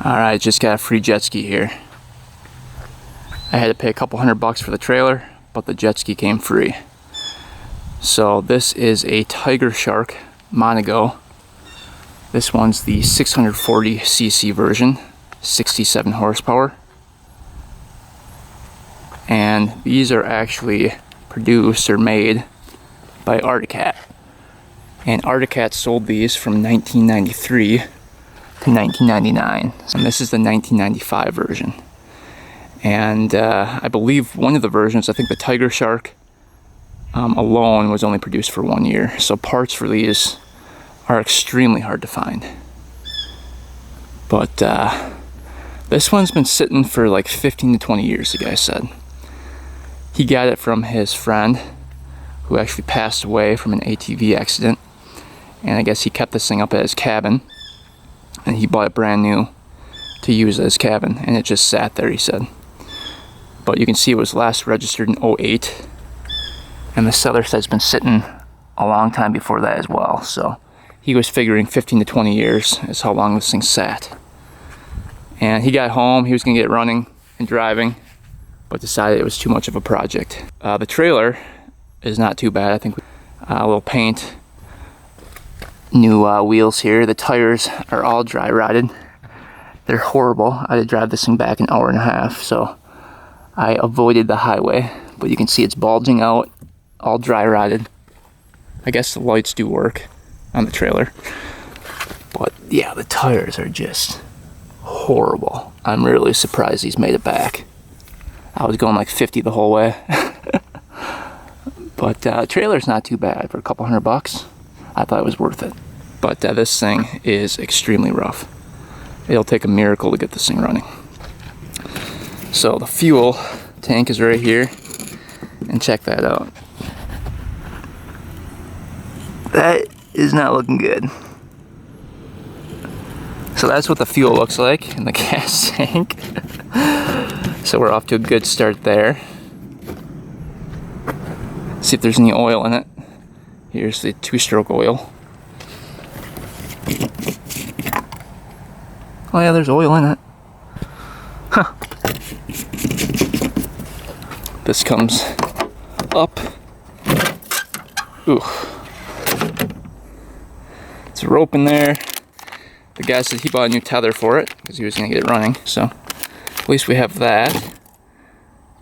Alright, just got a free jet ski here. I had to pay a couple $100 for the trailer, but the jet ski came free. So this is a Tigershark Monago. This one's the 640cc version, 67 horsepower. And these are actually produced or made by Arctic. And Arctic sold these from 1993 to 1999. And this is the 1995 version. And I believe one of the versions, I think the Tigershark alone was only produced for 1 year. So parts for these are extremely hard to find. But this one's been sitting for like 15 to 20 years, the guy said. He got it from his friend who actually passed away from an ATV accident. And I guess he kept this thing up at his cabin. And he bought it brand new to use at his cabin. And it just sat there, he said. But you can see it was last registered in 2008. And the seller said it's been sitting a long time before that as well. So he was figuring 15 to 20 years is how long this thing sat. And he got home, he was going to get it running and driving, but decided it was too much of a project. The trailer is not too bad. I think a little paint, new wheels here. The tires are all dry rotted. They're horrible. I had to drive this thing back an hour and a half, so I avoided the highway. But you can see it's bulging out, all dry rotted. I guess the lights do work on the trailer. But yeah, the tires are just horrible. I'm really surprised he's made it back. I was going like 50 the whole way. But trailer's not too bad for a couple $100. I thought it was worth it. But this thing is extremely rough. It'll take a miracle to get this thing running. So the fuel tank is right here. And check that out. That is not looking good. So that's what the fuel looks like in the gas tank. So we're off to a good start there. See if there's any oil in it. Here's the 2-stroke oil. Oh yeah, there's oil in it. Huh. This comes up. Ooh. It's a rope in there. The guy said he bought a new tether for it because he was going to get it running. So at least we have that.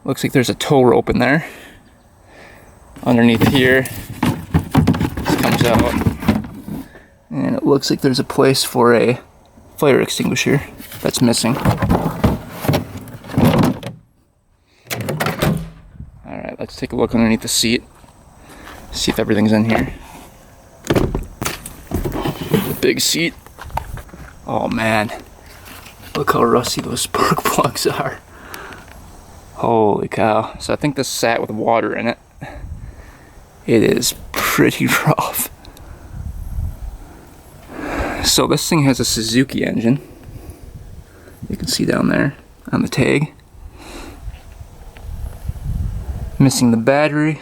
Looks like there's a tow rope in there. Underneath here, this comes out. And it looks like there's a place for a fire extinguisher that's missing. Alright, let's take a look underneath the seat. See if everything's in here. The big seat. Oh man, look how rusty those spark plugs are. Holy cow. So I think this sat with water in it. It is pretty rough. So this thing has a Suzuki engine. You can see down there on the tag. Missing the battery.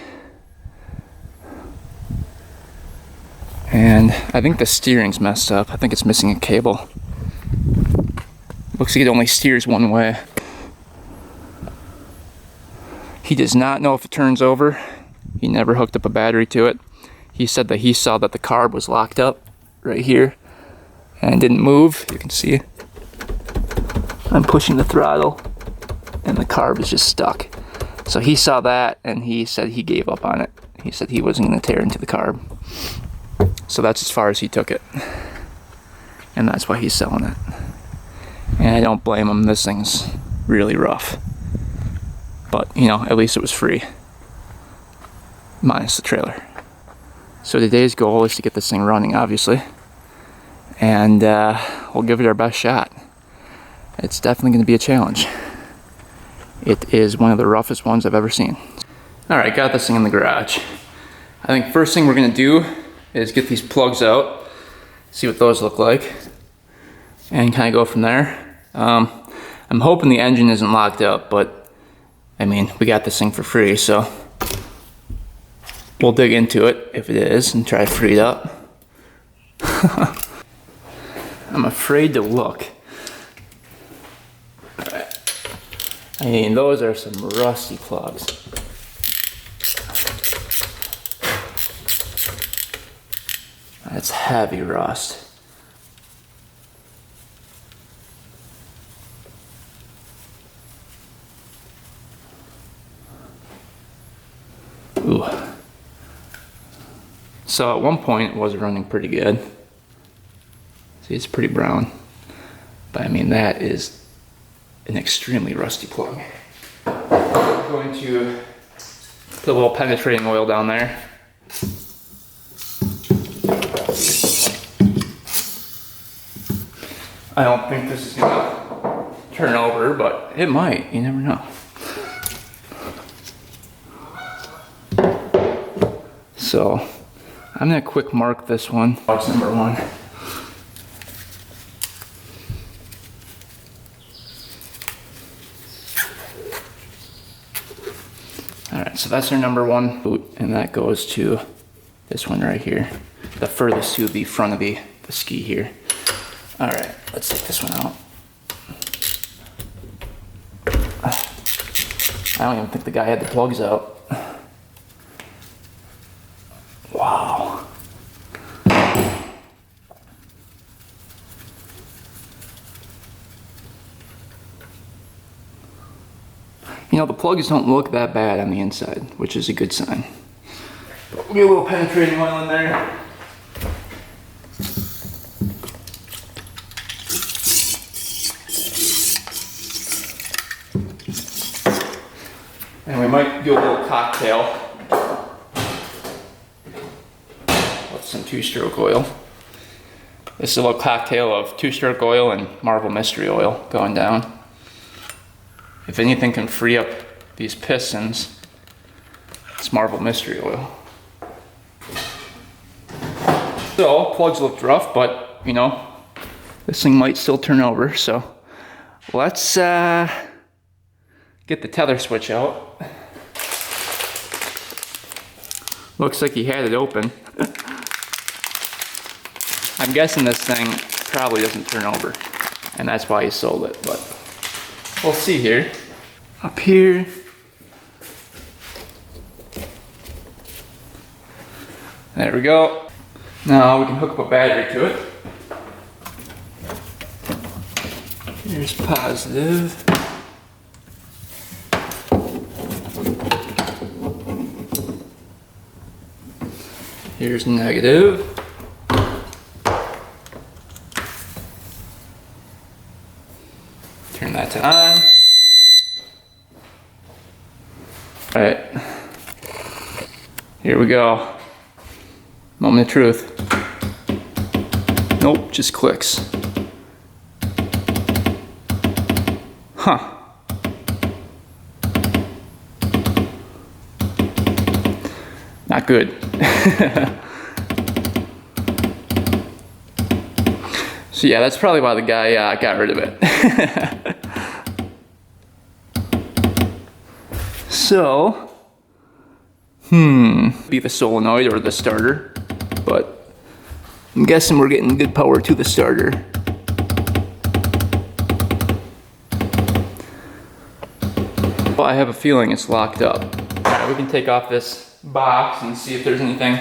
And I think the steering's messed up. I think it's missing a cable. Looks like it only steers one way. He does not know if it turns over. He never hooked up a battery to it. He said that he saw that the carb was locked up right here and didn't move. You can see I'm pushing the throttle and the carb is just stuck. So he saw that and he said he gave up on it. He said he wasn't going to tear into the carb. So that's as far as he took it. And that's why he's selling it. And I don't blame him. This thing's really rough. But, you know, at least it was free. Minus the trailer. So today's goal is to get this thing running, obviously. And we'll give it our best shot. It's definitely going to be a challenge. It is one of the roughest ones I've ever seen. Alright, got this thing in the garage. I think first thing we're going to do is get these plugs out, see what those look like, and kind of go from there. I'm hoping the engine isn't locked up, but I mean, we got this thing for free, so we'll dig into it if it is and try to free it up. I'm afraid to look. I mean, those are some rusty plugs. That's heavy rust. Ooh. So at one point it was running pretty good. See, it's pretty brown. But I mean, that is an extremely rusty plug. I'm going to put a little penetrating oil down there. I don't think this is gonna turn over, but it might, you never know. So I'm gonna quick mark this one. Box number 1. All right, so that's our number 1 boot, and that goes to this one right here. The furthest to the front of the ski here. All right, let's take this one out. I don't even think the guy had the plugs out. Wow. You know, the plugs don't look that bad on the inside, which is a good sign. But we'll get a little penetrating oil in there. And we might do a little cocktail with some 2-stroke oil. This is a little cocktail of 2-stroke oil and Marvel Mystery Oil going down. If anything can free up these pistons, it's Marvel Mystery Oil. So, plugs looked rough, but you know, this thing might still turn over, so let's get the tether switch out. Looks like he had it open. I'm guessing this thing probably doesn't turn over, and that's why he sold it, but we'll see here. Up here. There we go. Now we can hook up a battery to it. Here's positive. Here's negative. Turn that to on. All right. Here we go. Moment of truth. Nope, just clicks. Huh. Not good. So yeah, that's probably why the guy got rid of it. So, be the solenoid or the starter, but I'm guessing we're getting good power to the starter. Well, I have a feeling it's locked up. All right, we can take off this box and see if there's anything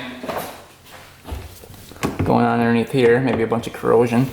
going on underneath here, maybe a bunch of corrosion.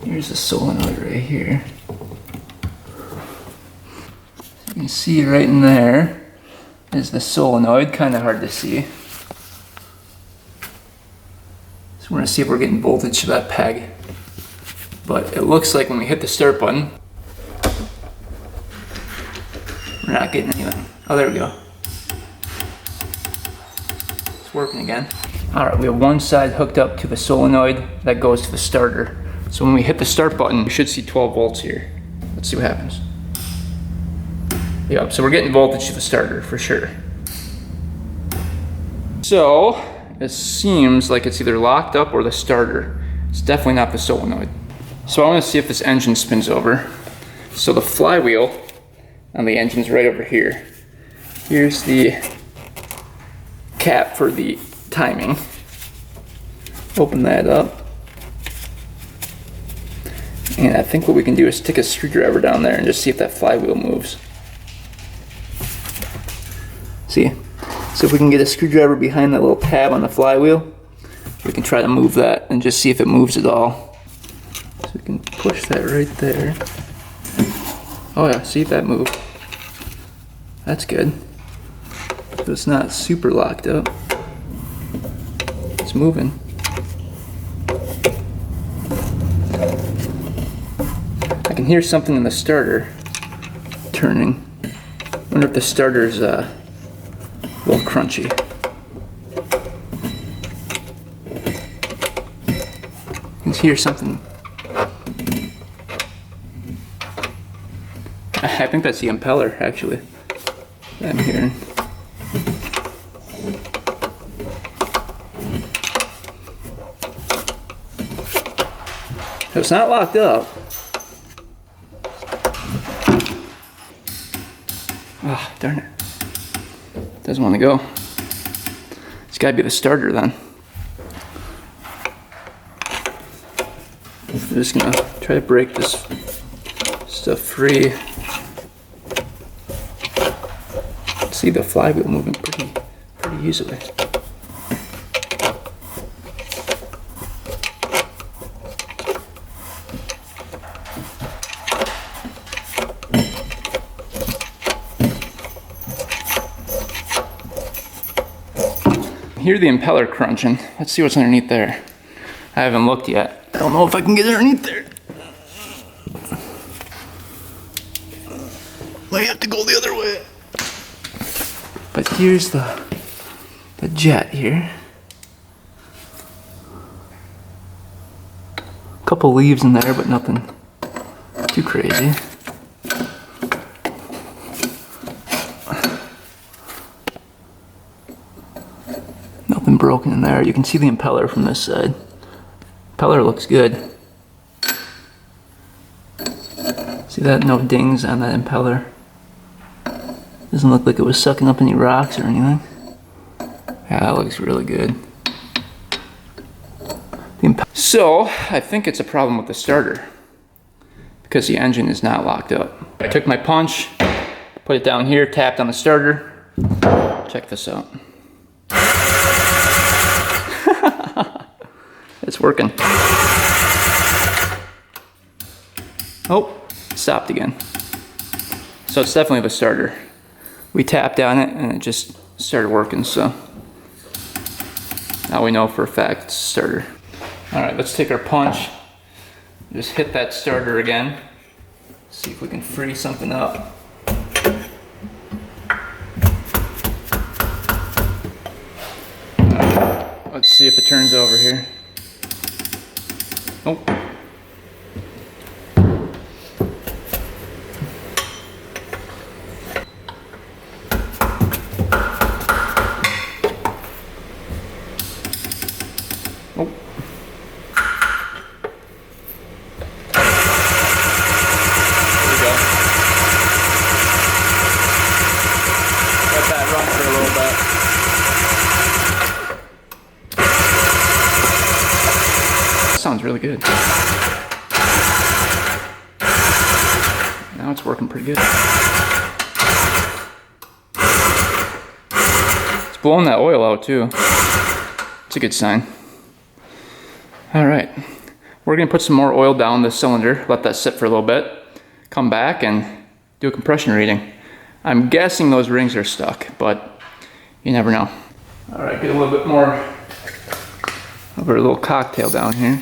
Here's the solenoid right here. You can see right in there is the solenoid, kind of hard to see. So we're gonna see if we're getting voltage to that peg. But it looks like when we hit the start button, we're not getting anything. Oh, there we go. It's working again. All right, we have one side hooked up to the solenoid that goes to the starter. So when we hit the start button, we should see 12 volts here. Let's see what happens. Yep, so we're getting voltage to the starter for sure. So it seems like it's either locked up or the starter. It's definitely not the solenoid. So I want to see if this engine spins over. So the flywheel on the engine's right over here. Here's the cap for the timing. Open that up. And I think what we can do is stick a screwdriver down there and just see if that flywheel moves. See? So if we can get a screwdriver behind that little tab on the flywheel, we can try to move that and just see if it moves at all. So we can push that right there. Oh yeah, see if that moved. That's good. So it's not super locked up. It's moving. I can hear something in the starter turning. I wonder if the starter's a little crunchy. I can hear something. I think that's the impeller, actually, that I'm hearing. So it's not locked up. Ah, oh, darn it. Doesn't want to go. It's got to be the starter then. I'm just going to try to break this stuff free. See the flywheel moving pretty easily. Hear the impeller crunching. Let's see what's underneath there. I haven't looked yet. I don't know if I can get underneath there. Might have to go the other way. But here's the jet here. A couple leaves in there, but nothing too crazy. Nothing broken in there. You can see the impeller from this side. Impeller looks good. See that? No dings on that impeller. Doesn't look like it was sucking up any rocks or anything. Yeah, that looks really good. So, I think it's a problem with the starter because the engine is not locked up. I took my punch, put it down here, tapped on the starter. Check this out. It's working. Oh, stopped again. So it's definitely the starter. We tapped on it and it just started working, so now we know for a fact it's a starter. Alright, let's take our punch, just hit that starter again, see if we can free something up. Let's see if it turns over here. Oh. Oh. There we go. Let that run for a little bit. That sounds really good. Now it's working pretty good. It's blowing that oil out too. It's a good sign. Alright, we're going to put some more oil down the cylinder, let that sit for a little bit, come back and do a compression reading. I'm guessing those rings are stuck, but you never know. Alright, get a little bit more over a little cocktail down here.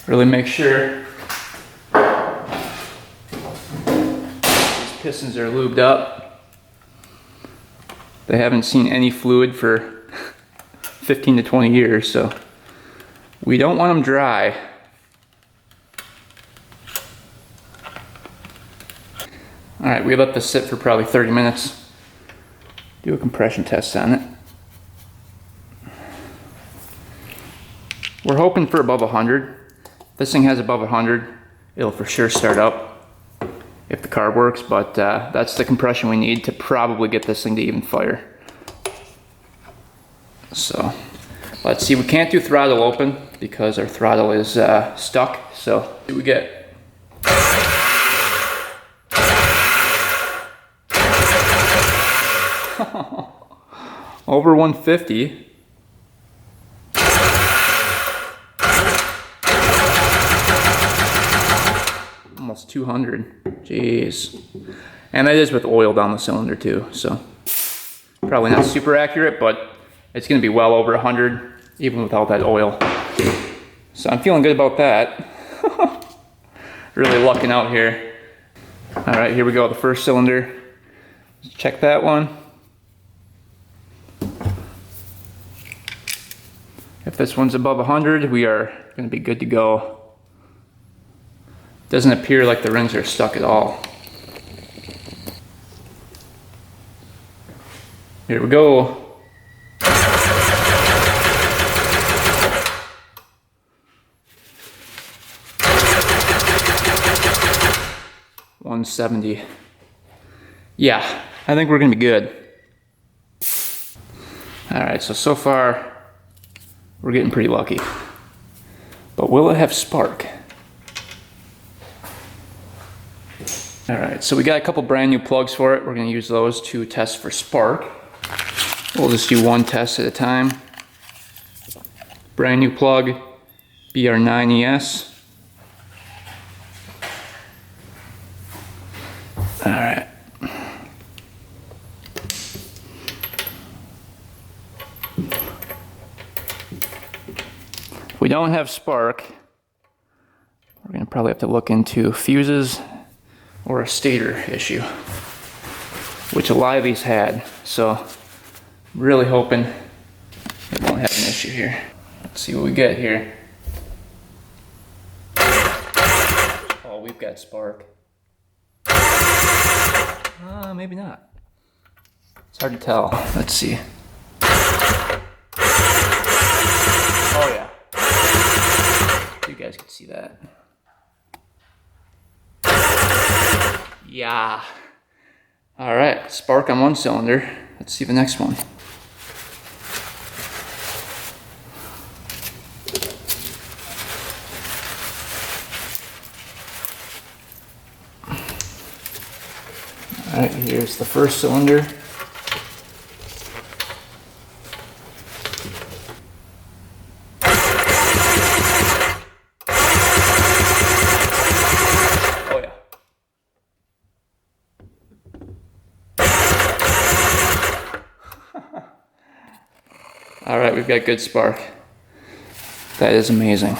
Really make sure these pistons are lubed up. They haven't seen any fluid for 15 to 20 years, so we don't want them dry. All right, we let this sit for probably 30 minutes. Do a compression test on it. We're hoping for above 100. If this thing has above 100, it'll for sure start up if the carb works, but that's the compression we need to probably get this thing to even fire. So let's see, we can't do throttle open because our throttle is stuck, so what do we get? Over 150. Almost 200. Jeez. And that is with oil down the cylinder too, so probably not super accurate, but it's going to be well over 100 even without that oil. So I'm feeling good about that. Really lucking out here. All right, here we go, the first cylinder. Let's check that one. If this one's above 100, we are going to be good to go. Doesn't appear like the rings are stuck at all. Here we go. $170. Yeah, I think we're gonna be good. All right, so far we're getting pretty lucky. But will it have spark? All right, so we got a couple brand new plugs for it. We're gonna use those to test for spark. We'll just do one test at a time. Brand new plug, BR9ES. All right. If we don't have spark, we're gonna probably have to look into fuses or a stator issue, which a lot of these had. So really hoping it won't have an issue here. Let's see what we get here. Oh, we've got spark. Maybe not. It's hard to tell. Let's see. Oh yeah. You guys can see that. Yeah. All right, spark on one cylinder. Let's see the next one. All right, here's the first cylinder. Oh yeah. All right, we've got good spark. That is amazing.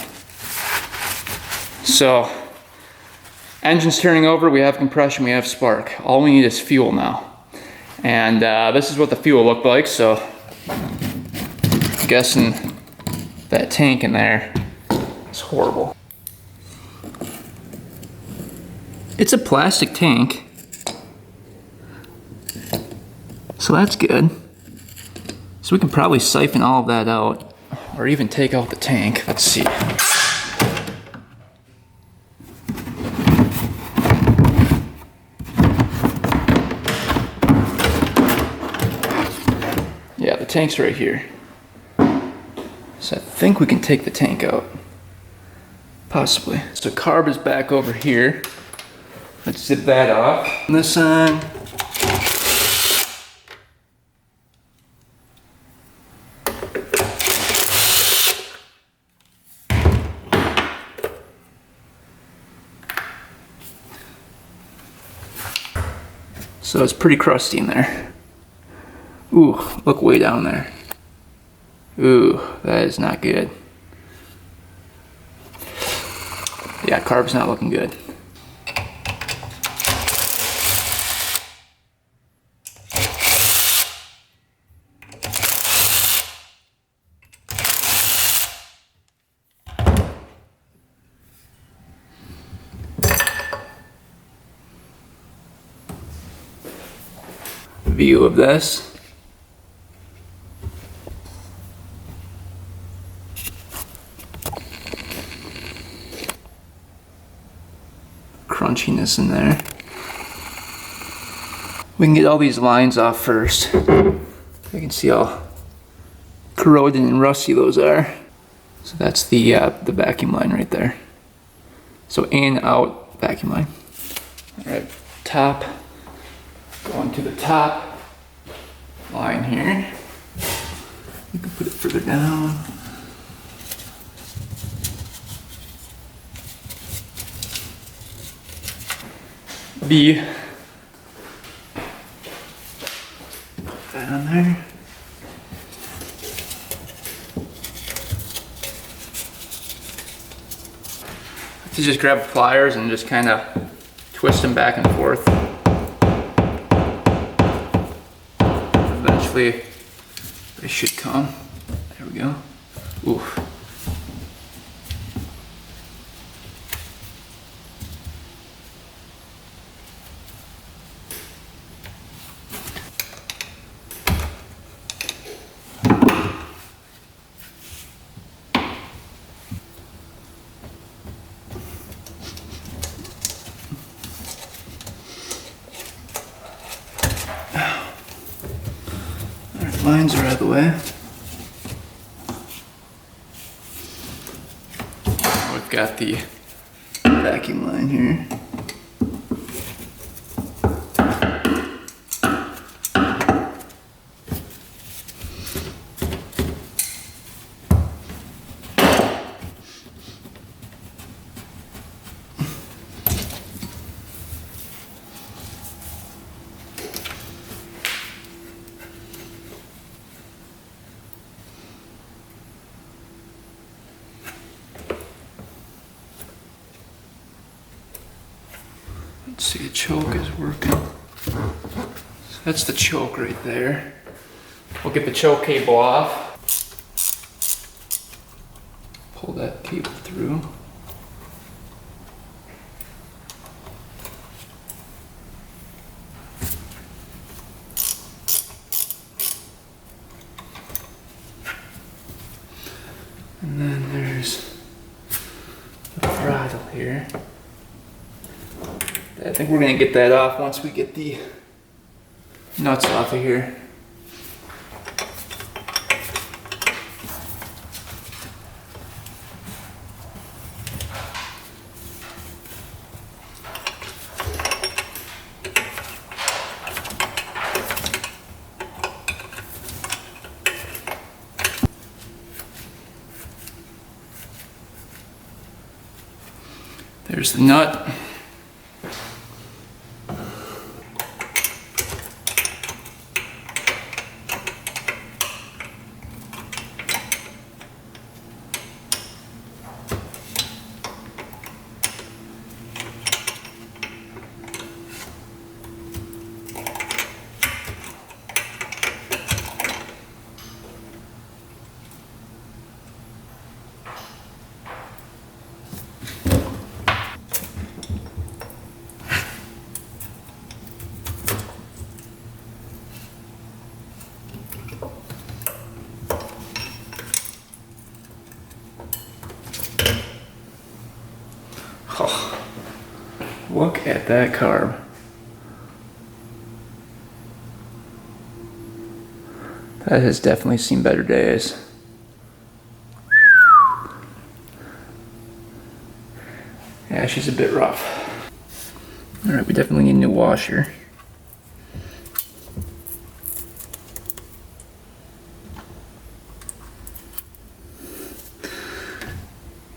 So, engine's turning over, we have compression, we have spark. All we need is fuel now. And this is what the fuel looked like, so I'm guessing that tank in there is horrible. It's a plastic tank, so that's good. So we can probably siphon all of that out, or even take out the tank. Let's see. Yeah, the tank's right here. So I think we can take the tank out. Possibly. So carb is back over here. Let's zip that off. And this on. So it's pretty crusty in there. Ooh, look way down there. Ooh, that is not good. Yeah, carb's not looking good. View of this. Crunchiness in there. We can get all these lines off first. You can see how corroded and rusty those are. So that's the vacuum line right there. So in, out, vacuum line. All right, top. Going to the top line here. You can put it further down. Put that on there. To just grab pliers and just kind of twist them back and forth. Eventually, they should come. There we go. Oof. Lines are out of the way. Now we've got the vacuum line here. Let's see, the choke is working. So that's the choke right there. We'll get the choke cable off. Pull that cable through. And then there's the throttle here. I think we're gonna get that off once we get the nuts off of here. There's the nut. Oh, look at that carb. That has definitely seen better days. Yeah, she's a bit rough. Alright, we definitely need a new washer.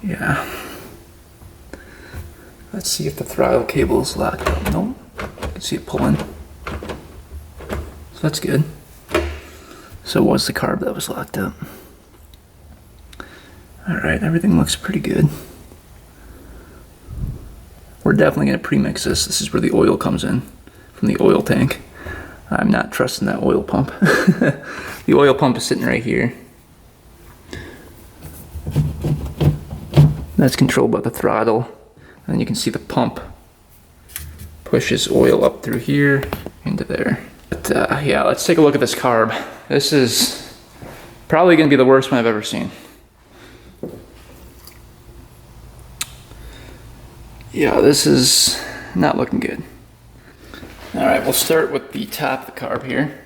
Yeah. Let's see if the throttle cable is locked up. Nope. You can see it pulling. So that's good. So it was the carb that was locked up. Alright, everything looks pretty good. We're definitely going to pre-mix this. This is where the oil comes in from the oil tank. I'm not trusting that oil pump. The oil pump is sitting right here. That's controlled by the throttle. And you can see the pump pushes oil up through here into there. But yeah, let's take a look at this carb. This is probably going to be the worst one I've ever seen. Yeah, this is not looking good. Alright, we'll start with the top of the carb here.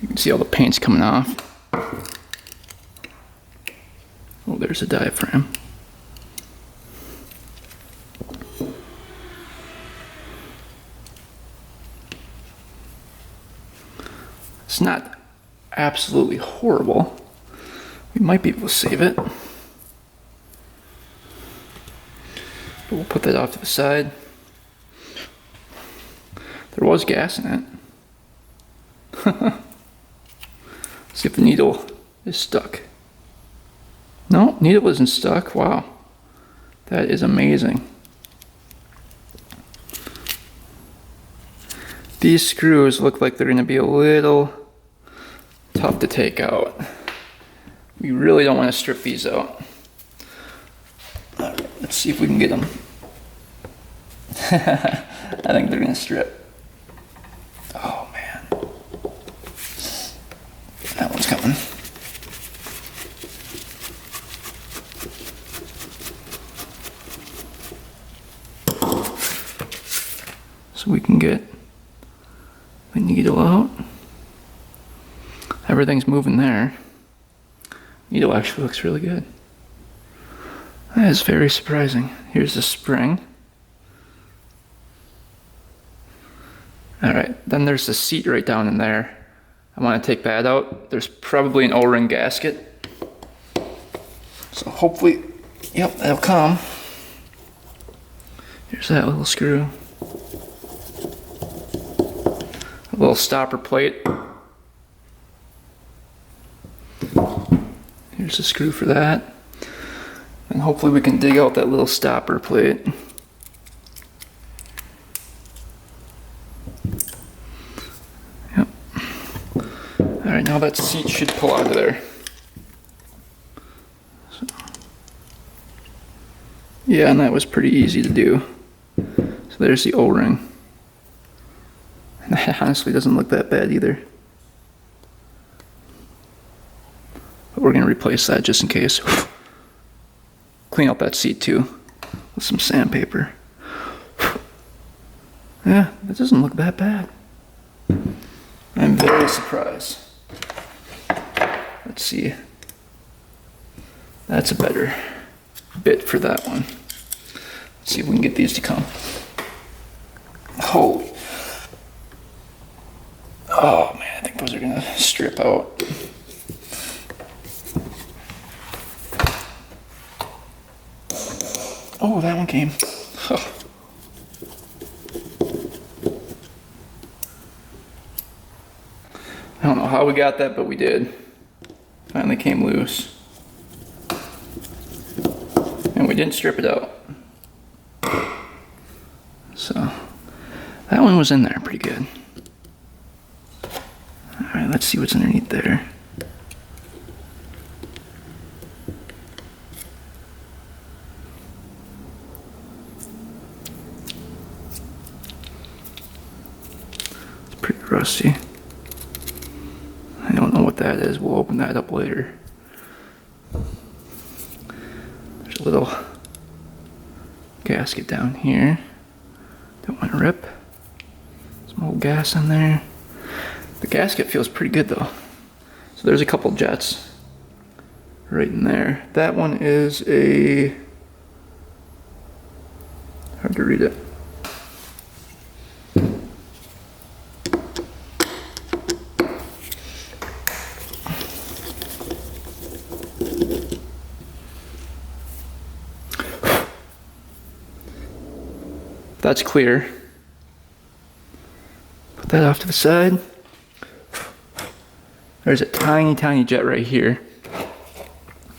You can see all the paint's coming off. Oh, there's a diaphragm. It's not absolutely horrible. We might be able to save it. But we'll put that off to the side. There was gas in it. See if the needle is stuck. No, needle isn't stuck. Wow. That is amazing. These screws look like they're going to be a little tough to take out. We really don't want to strip these out. Alright, let's see if we can get them. I think they're going to strip. Oh man. That one's coming. So we can get the needle out. Everything's moving there. Needle actually looks really good. That is very surprising. Here's the spring. Alright, then there's the seat right down in there. I want to take that out. There's probably an O-ring gasket. So hopefully, yep, that'll come. Here's that little screw. A little stopper plate. Here's the screw for that. And hopefully we can dig out that little stopper plate. Yep. Alright, now that seat should pull out of there. So. Yeah, and that was pretty easy to do. So there's the O-ring. And that honestly doesn't look that bad either. But we're going to replace that just in case. Clean out that seat too with some sandpaper. Yeah, that doesn't look that bad. I'm very surprised. Let's see. That's a better bit for that one. Let's see if we can get these to come. Holy. Oh man, I think those are gonna strip out. Oh, that one came. Oh. I don't know how we got that, but we did. Finally came loose. And we didn't strip it out. So, that one was in there pretty good. Alright, let's see what's underneath there. It's pretty rusty. I don't know what that is. We'll open that up later. There's a little gasket down here. Don't want to rip. Some old gas in there. The gasket feels pretty good though. So there's a couple jets right in there. That one is a, hard to read it. That's clear. Put that off to the side. There's a tiny, tiny jet right here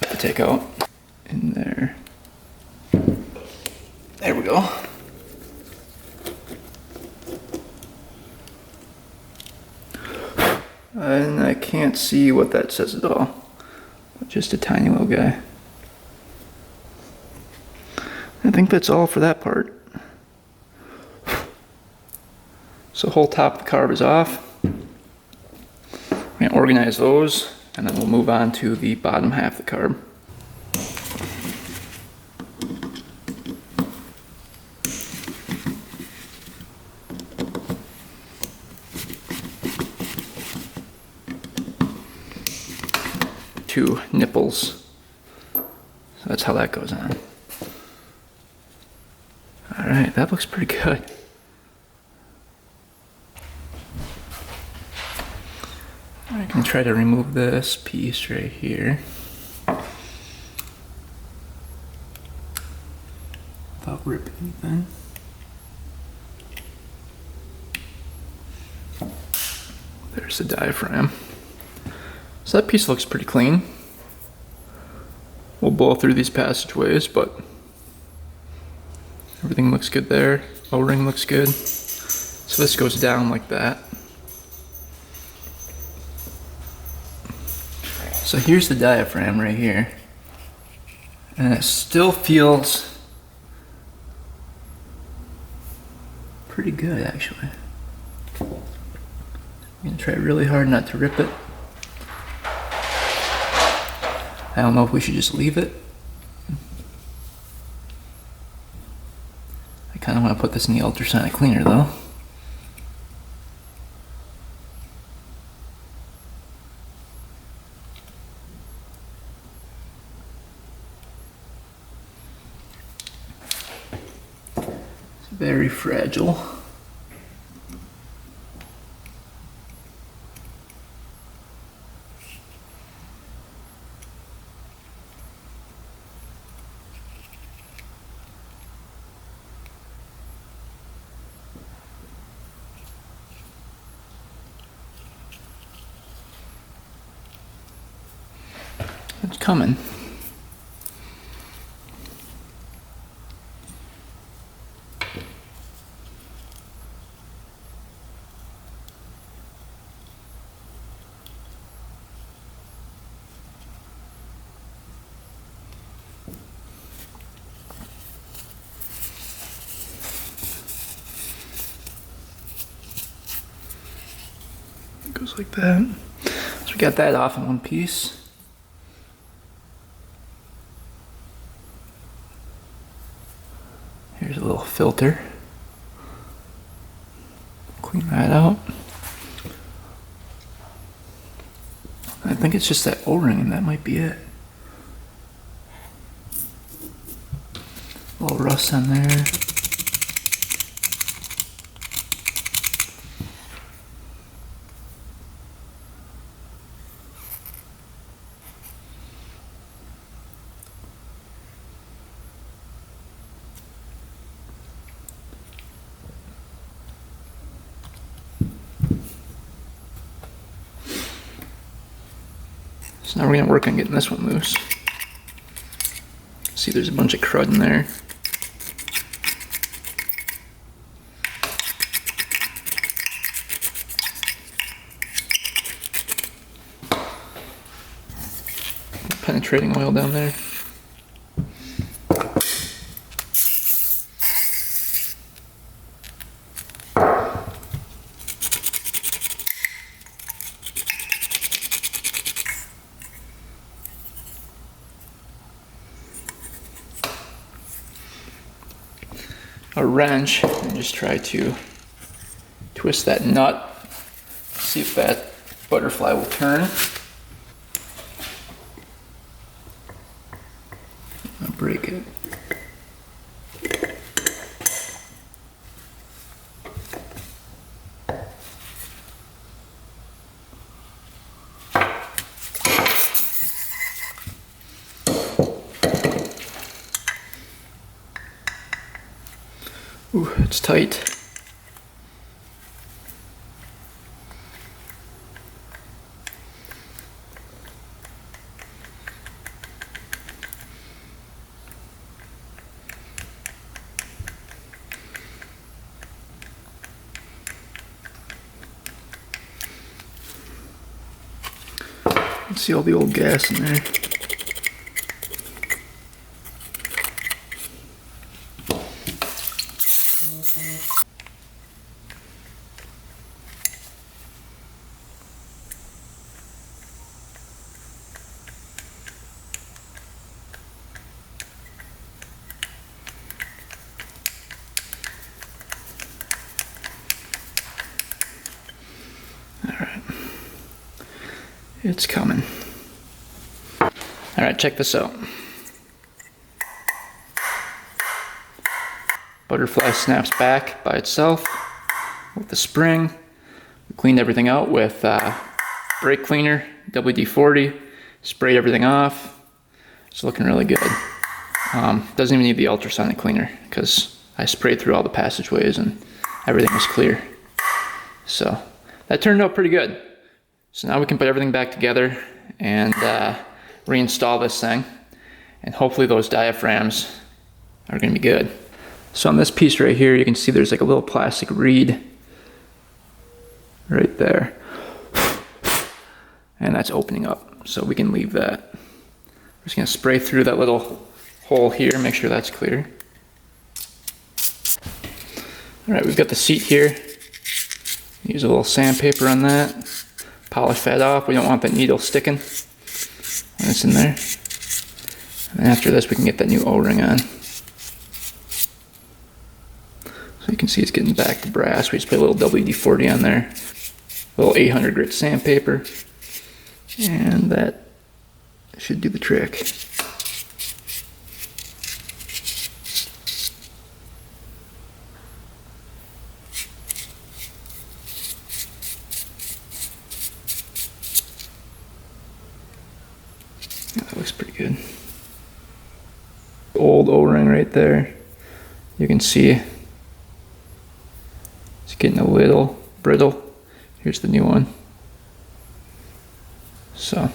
to take out. In there. There we go. And I can't see what that says at all. Just a tiny little guy. I think that's all for that part. So the whole top of the carb is off. We're gonna organize those, and then we'll move on to the bottom half of the carb. Two nipples. So that's how that goes on. Alright, that looks pretty good. I'm going to try to remove this piece right here without ripping anything. There's the diaphragm. So that piece looks pretty clean. We'll blow through these passageways, but everything looks good there. O-ring looks good. So this goes down like that. So here's the diaphragm right here. And it still feels pretty good, actually. I'm gonna try really hard not to rip it. I don't know if we should just leave it. I kind of want to put this in the ultrasonic cleaner though. It's very fragile. It's coming. It goes like that. So we got that off in one piece. Here's a little filter. Clean that out. I think it's just that O-ring, and that might be it. A little rust on there. So now we're gonna work on getting this one loose. See, there's a bunch of crud in there. Penetrating oil down there. A wrench and just try to twist that nut, see if that butterfly will turn. I'll break it. Ooh, it's tight. See all the old gas in there. Alright. It's coming. Alright, check this out. Butterfly snaps back by itself with the spring. We cleaned everything out with brake cleaner, WD-40, sprayed everything off. It's looking really good. Doesn't even need the ultrasonic cleaner because I sprayed through all the passageways and everything was clear. So that turned out pretty good. So now we can put everything back together and reinstall this thing, and hopefully those diaphragms are going to be good. So on this piece right here, you can see there's like a little plastic reed right there, and that's opening up, so we can leave that. We're just going to spray through that little hole here, make sure that's clear. Alright, we've got the seat here. Use a little sandpaper on that, polish that off. We don't want that needle sticking when it's in there. And after this, we can get that new O-ring on. So you can see it's getting back to brass. We just put a little WD-40 on there, a little 800 grit sandpaper, and that should do the trick. That looks pretty good. Old O-ring right there. You can see it's getting a little brittle. Here's the new one. So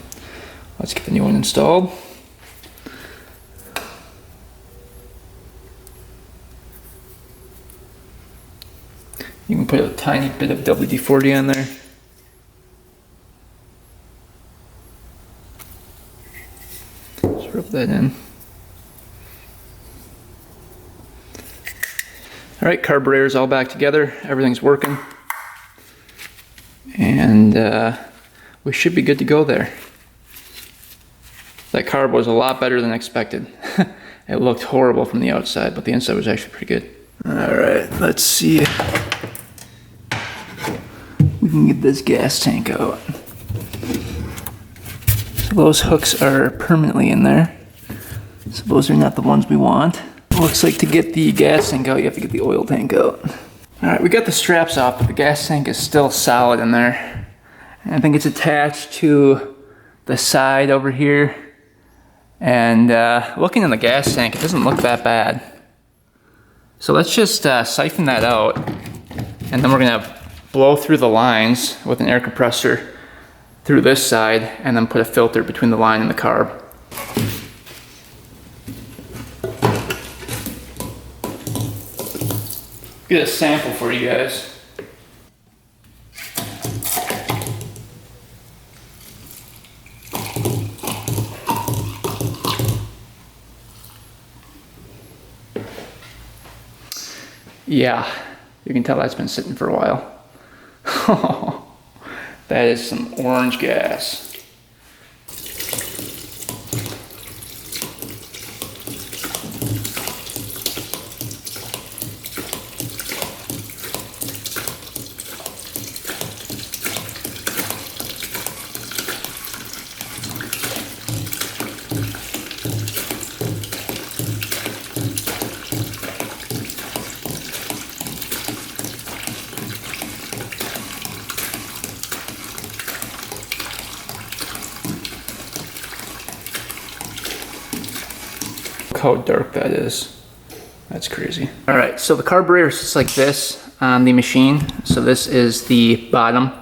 let's get the new one installed. You can put a tiny bit of WD-40 on there. Just rub that in. Alright, carburetor's all back together. Everything's working. And we should be good to go there. That carb was a lot better than expected. It looked horrible from the outside, but the inside was actually pretty good. Alright, let's see if we can get this gas tank out. So those hooks are permanently in there. So those are not the ones we want. Looks like to get the gas tank out, you have to get the oil tank out. Alright, we got the straps off, but the gas tank is still solid in there. And I think it's attached to the side over here. And looking in the gas tank, it doesn't look that bad. So let's just siphon that out. And then we're gonna blow through the lines with an air compressor through this side, and then put a filter between the line and the carb. Get a sample for you guys. Yeah, you can tell that's been sitting for a while. That is some orange gas. How dark that is. That's crazy. All right, so the carburetor sits like this on the machine. So this is the bottom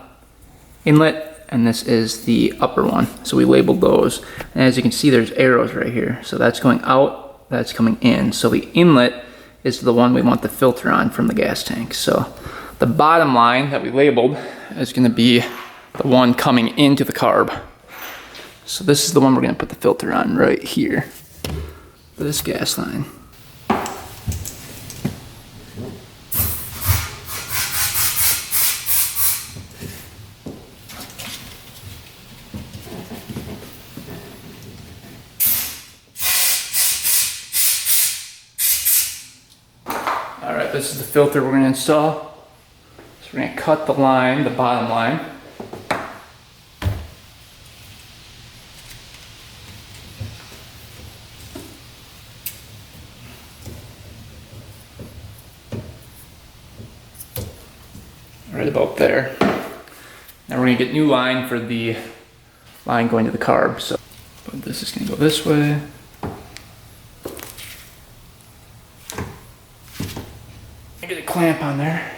inlet and this is the upper one. So we labeled those. And as you can see, there's arrows right here. So that's going out, that's coming in. So the inlet is the one we want the filter on from the gas tank. So the bottom line that we labeled is gonna be the one coming into the carb. So this is the one we're gonna put the filter on right here for this gas line. All right, this is the filter we're gonna install. So we're gonna cut the line, the bottom line. Right about there. Now we're gonna get new line for the line going to the carb. So but this is gonna go this way. Get a clamp on there.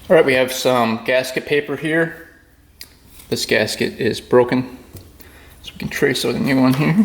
All right, we have some gasket paper here. This gasket is broken, so we can trace out a new one here.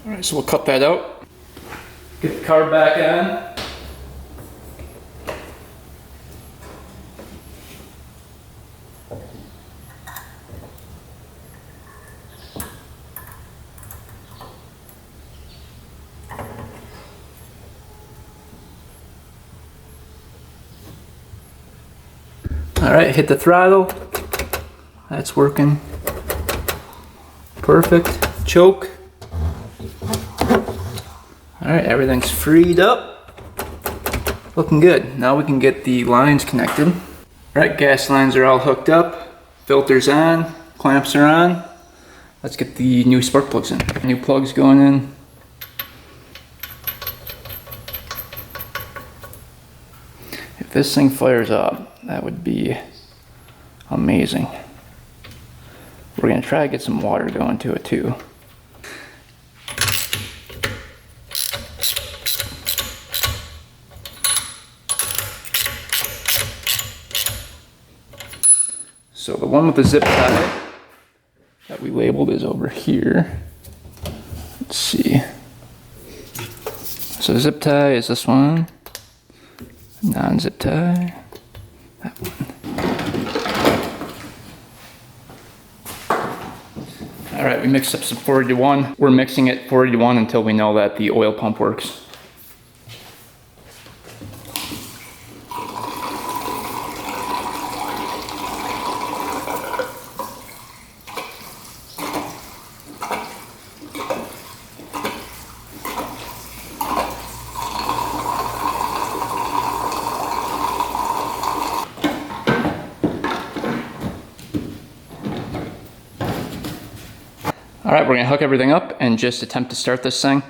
All right, so we'll cut that out. Get the carb back on. All right, hit the throttle. That's working. Perfect. Choke. All right, everything's freed up. Looking good. Now we can get the lines connected. All right, gas lines are all hooked up. Filters on, clamps are on. Let's get the new spark plugs in. New plugs going in. If this thing fires up, that would be amazing. We're gonna try to get some water going to it too. So the one with the zip tie that we labeled is over here. Let's see. So the zip tie is this one. Non-zip tie. That one. All right, we mixed up some 40-to-1. We're mixing it 40-to-1 until we know that the oil pump works. All right, we're gonna hook everything up and just attempt to start this thing.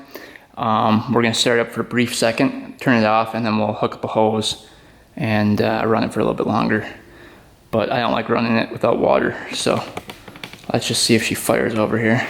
We're gonna start it up for a brief second, turn it off, and then we'll hook up a hose and run it for a little bit longer. But I don't like running it without water, so let's just see if she fires over here.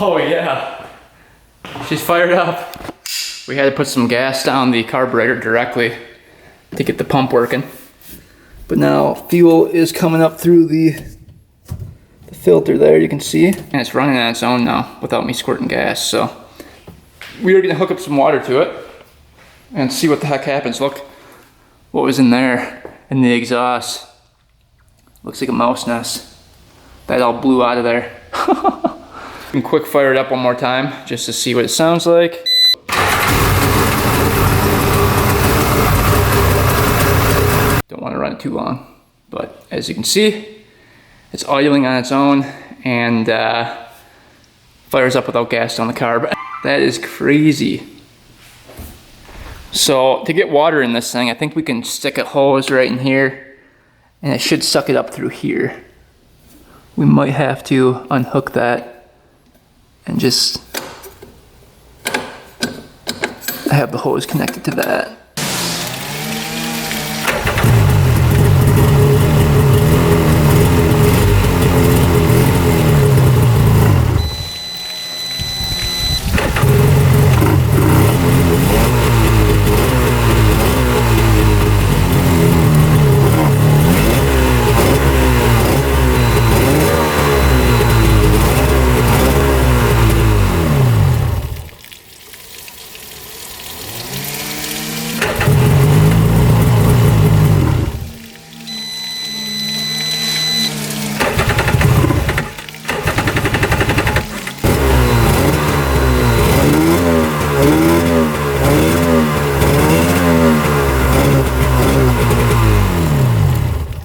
Oh yeah, she's fired up. We had to put some gas down the carburetor directly to get the pump working. But now fuel is coming up through the filter there, you can see. And it's running on its own now without me squirting gas. So we are gonna hook up some water to it and see what the heck happens. Look what was in there in the exhaust. Looks like a mouse nest. That all blew out of there. And quick fire it up one more time just to see what it sounds like. Don't want to run it too long, but as you can see, it's idling on its own and fires up without gas on the carb. That is crazy. So to get water in this thing, I think we can stick a hose right in here and it should suck it up through here. We might have to unhook that and just have the hose connected to that.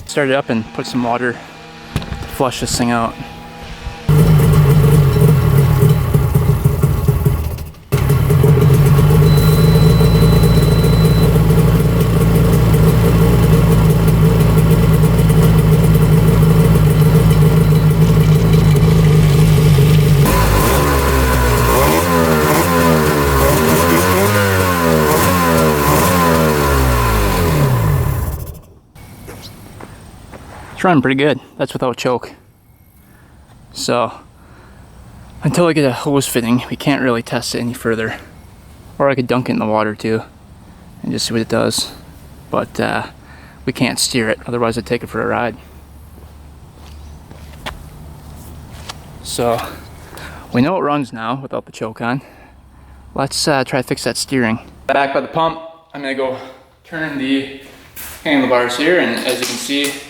Start it up and put some water to flush this thing out. It's running pretty good. That's without choke. So until I get a hose fitting, we can't really test it any further. Or I could dunk it in the water too and just see what it does. But we can't steer it, otherwise I'd take it for a ride. So we know it runs now without the choke on. Let's try to fix that steering. Back by the pump, I'm gonna go turn the handlebars here, and as you can see,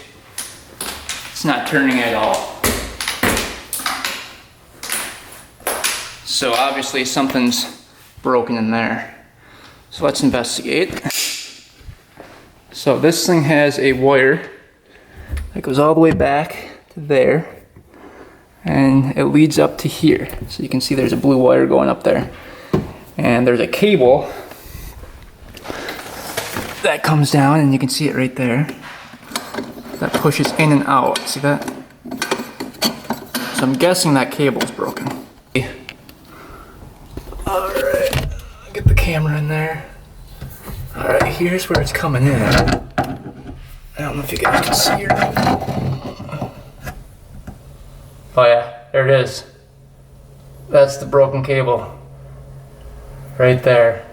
it's not turning at all. So obviously something's broken in there. So let's investigate. So this thing has a wire that goes all the way back to there, and it leads up to here. So you can see there's a blue wire going up there. And there's a cable that comes down, and you can see it right there, that pushes in and out. See that? So I'm guessing that cable's broken. Alright, get the camera in there. Alright, here's where it's coming in. I don't know if you guys can see it. Oh yeah, there it is. That's the broken cable. Right there.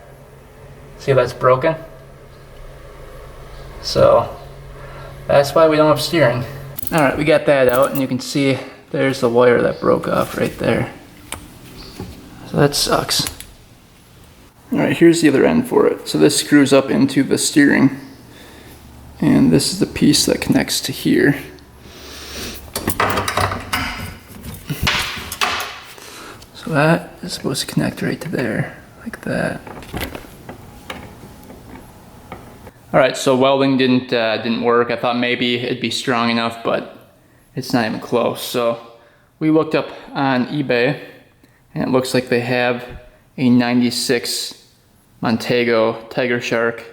See, that's broken? So that's why we don't have steering. Alright, we got that out, and you can see there's the wire that broke off right there. So that sucks. Alright, here's the other end for it. So this screws up into the steering, and this is the piece that connects to here. So that is supposed to connect right to there, like that. Alright, so welding didn't work. I thought maybe it'd be strong enough, but it's not even close. So we looked up on eBay, and it looks like they have a 96 Montego Tigershark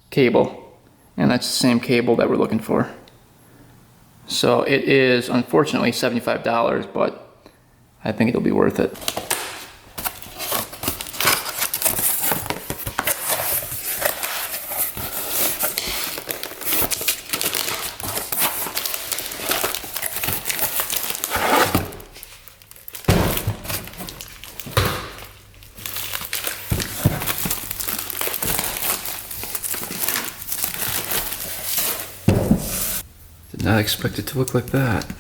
cable, and that's the same cable that we're looking for. So it is unfortunately $75, but I think it'll be worth it. not expect it to look like that.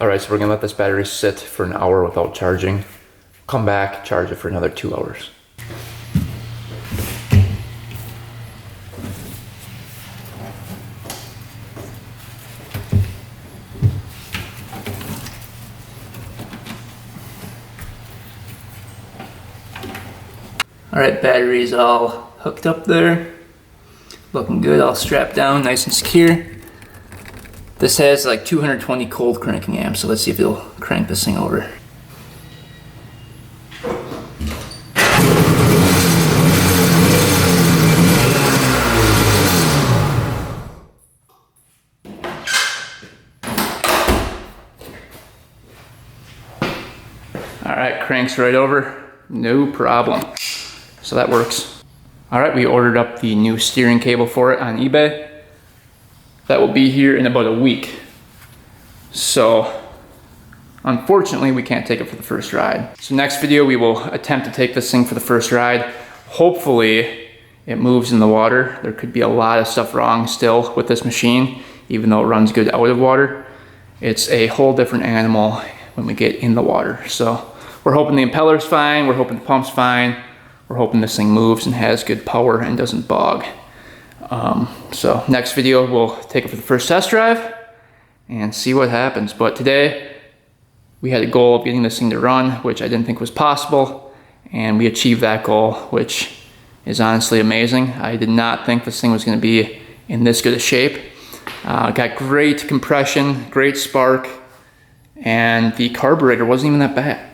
Alright, so we're gonna let this battery sit for an hour without charging. Come back, charge it for another 2 hours. Alright, battery's all hooked up there. Looking good, all strapped down, nice and secure. This has like 220 cold cranking amps, so let's see if it'll crank this thing over. Alright, cranks right over, no problem. So that works. Alright, we ordered up the new steering cable for it on eBay. That will be here in about a week. So, unfortunately, we can't take it for the first ride. So next video, we will attempt to take this thing for the first ride. Hopefully, it moves in the water. There could be a lot of stuff wrong still with this machine, even though it runs good out of water. It's a whole different animal when we get in the water. So, we're hoping the impeller's fine, we're hoping the pump's fine, we're hoping this thing moves and has good power and doesn't bog. So next video, we'll take it for the first test drive and see what happens. But today, we had a goal of getting this thing to run, which I didn't think was possible, and we achieved that goal, which is honestly amazing. I did not think this thing was going to be in this good a shape. Got great compression, great spark, and the carburetor wasn't even that bad.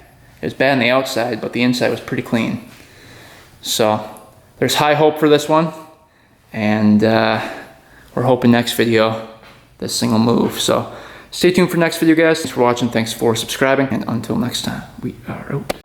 It was bad on the outside, but the inside was pretty clean. So there's high hope for this one. And we're hoping next video this thing will move. So stay tuned for next video, guys. Thanks for watching. Thanks for subscribing. And until next time, we are out.